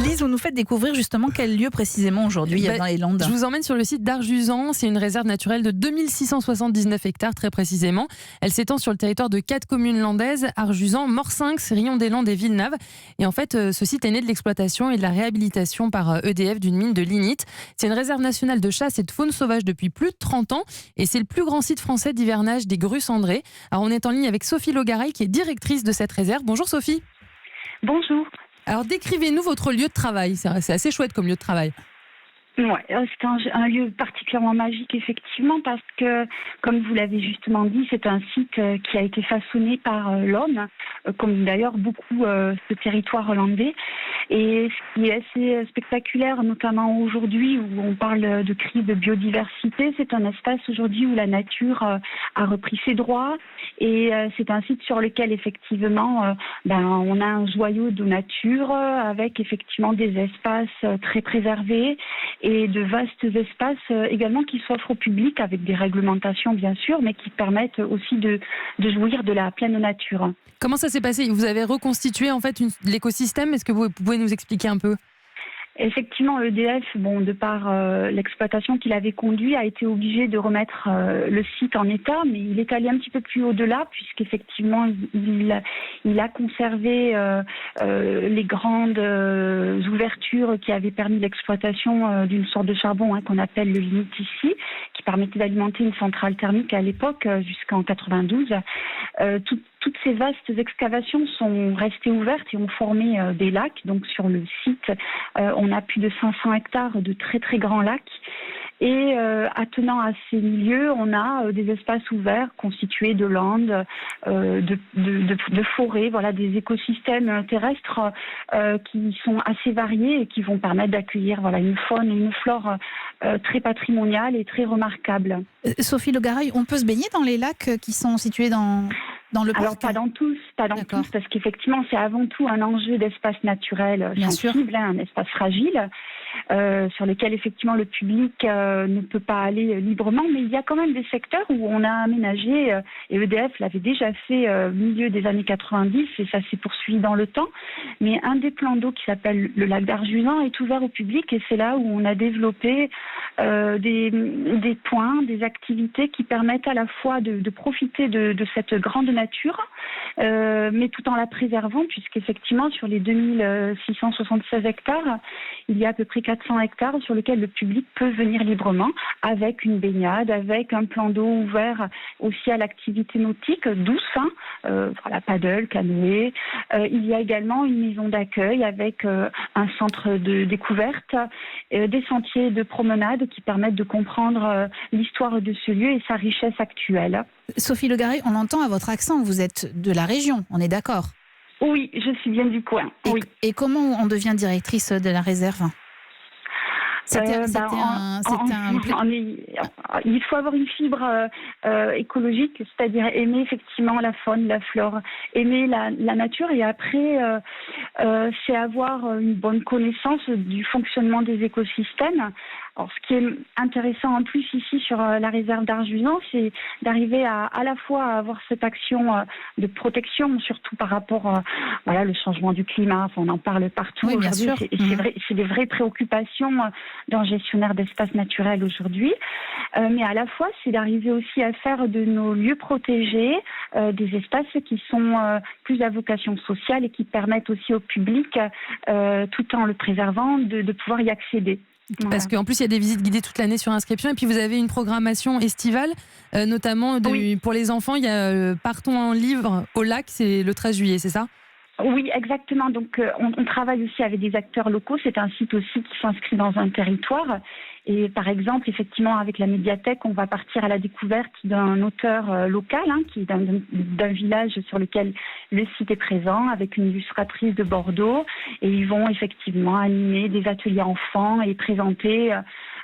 Lise, vous nous faites découvrir justement quel lieu précisément aujourd'hui dans les Landes. Je vous emmène sur le site d'Arjuzan. C'est une réserve naturelle de 2679 hectares très précisément. Elle s'étend sur le territoire de 4 communes landaises, Arjuzan, Morsinx, Rion-des-Landes et Villeneuve. Et en fait, ce site est né de l'exploitation et de la réhabilitation par EDF d'une mine de lignite. C'est une réserve nationale de chasse et de faune sauvage depuis plus de 30 ans. Et c'est le plus grand site français d'hivernage des grues cendrées. Alors on est en ligne avec Sophie Logaray qui est directrice de cette réserve. Bonjour Sophie. Bonjour. Alors décrivez-nous votre lieu de travail. C'est assez chouette comme lieu de travail. Ouais, c'est un lieu particulièrement magique effectivement parce que, comme vous l'avez justement dit, c'est un site qui a été façonné par l'homme, comme d'ailleurs beaucoup ce territoire hollandais. Et ce qui est assez spectaculaire, notamment aujourd'hui où on parle de crise de biodiversité, c'est un espace aujourd'hui où la nature a repris ses droits. Et c'est un site sur lequel effectivement on a un joyau de nature avec effectivement des espaces très préservés et de vastes espaces également qui s'offrent au public avec des réglementations bien sûr, mais qui permettent aussi de jouir de la pleine nature. Comment ça s'est passé ? Vous avez reconstitué en fait l'écosystème. Est-ce que vous pouvez nous expliquer un peu ? Effectivement, EDF, de par l'exploitation qu'il avait conduit, a été obligé de remettre le site en état, mais il est allé un petit peu plus au-delà, puisqu'effectivement, il a conservé les grandes ouvertures qui avaient permis l'exploitation d'une sorte de charbon qu'on appelle le lignite ici, qui permettait d'alimenter une centrale thermique à l'époque, jusqu'en 92. Toutes ces vastes excavations sont restées ouvertes et ont formé des lacs. Donc sur le site, on a plus de 500 hectares de très très grands lacs. Et attenant à ces milieux, on a des espaces ouverts constitués de landes, de forêts, des écosystèmes terrestres qui sont assez variés et qui vont permettre d'accueillir une faune et une flore très patrimoniale et très remarquable. Sophie Logaray, on peut se baigner dans les lacs qui sont situés dans le parc ? Alors pas dans tous, parce qu'effectivement c'est avant tout un enjeu d'espace naturel sensible, un espace fragile sur lequel effectivement le public ne peut pas aller librement, mais il y a quand même des secteurs où on a aménagé, et EDF l'avait déjà fait au milieu des années 90 et ça s'est poursuivi dans le temps, mais un des plans d'eau qui s'appelle le lac d'Arjuzan est ouvert au public et c'est là où on a développé des points, des activités qui permettent à la fois de profiter de cette grande nature, mais tout en la préservant, puisqu'effectivement sur les 2676 hectares, il y a à peu près 400 hectares sur lesquels le public peut venir librement avec une baignade, avec un plan d'eau ouvert aussi à l'activité nautique douce, paddle, canoë. Il y a également une maison d'accueil avec un centre de découverte, des sentiers de promenade qui permettent de comprendre l'histoire de ce lieu et sa richesse actuelle. Sophie Logaray, on entend à votre accent, vous êtes de la région, on est d'accord ? Oui, je suis bien du coin. Et comment on devient directrice de la réserve ? Il faut avoir une fibre écologique, c'est-à-dire aimer effectivement la faune, la flore, aimer la nature et après c'est avoir une bonne connaissance du fonctionnement des écosystèmes. Alors, ce qui est intéressant en plus ici sur la réserve d'Arjuzan, c'est d'arriver à la fois à avoir cette action de protection, surtout par rapport le changement du climat. On en parle partout aujourd'hui. C'est vrai, c'est des vraies préoccupations d'un gestionnaire d'espaces naturels aujourd'hui. Mais à la fois, c'est d'arriver aussi à faire de nos lieux protégés des espaces qui sont plus à vocation sociale et qui permettent aussi au public, tout en le préservant, de pouvoir y accéder. Parce qu'en plus, il y a des visites guidées toute l'année sur inscription. Et puis, vous avez une programmation estivale, notamment pour les enfants. Il y a Partons en livre au lac, c'est le 13 juillet, c'est ça ? Oui, exactement. Donc, on travaille aussi avec des acteurs locaux. C'est un site aussi qui s'inscrit dans un territoire. Et par exemple, effectivement, avec la médiathèque, on va partir à la découverte d'un auteur local, qui est d'un village sur lequel le site est présent, avec une illustratrice de Bordeaux. Et ils vont effectivement animer des ateliers enfants et présenter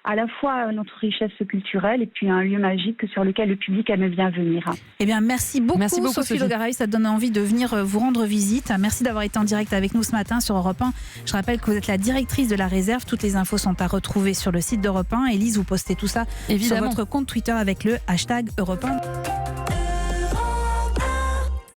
à la fois notre richesse culturelle et puis un lieu magique sur lequel le public aime bien venir. Eh bien, merci beaucoup Sophie Logaray. Ça donne envie de venir vous rendre visite. Merci d'avoir été en direct avec nous ce matin sur Europe 1. Je rappelle que vous êtes la directrice de la réserve. Toutes les infos sont à retrouver sur le site d'Europe 1. Élise, vous postez tout ça sur votre compte Twitter avec le hashtag Europe 1.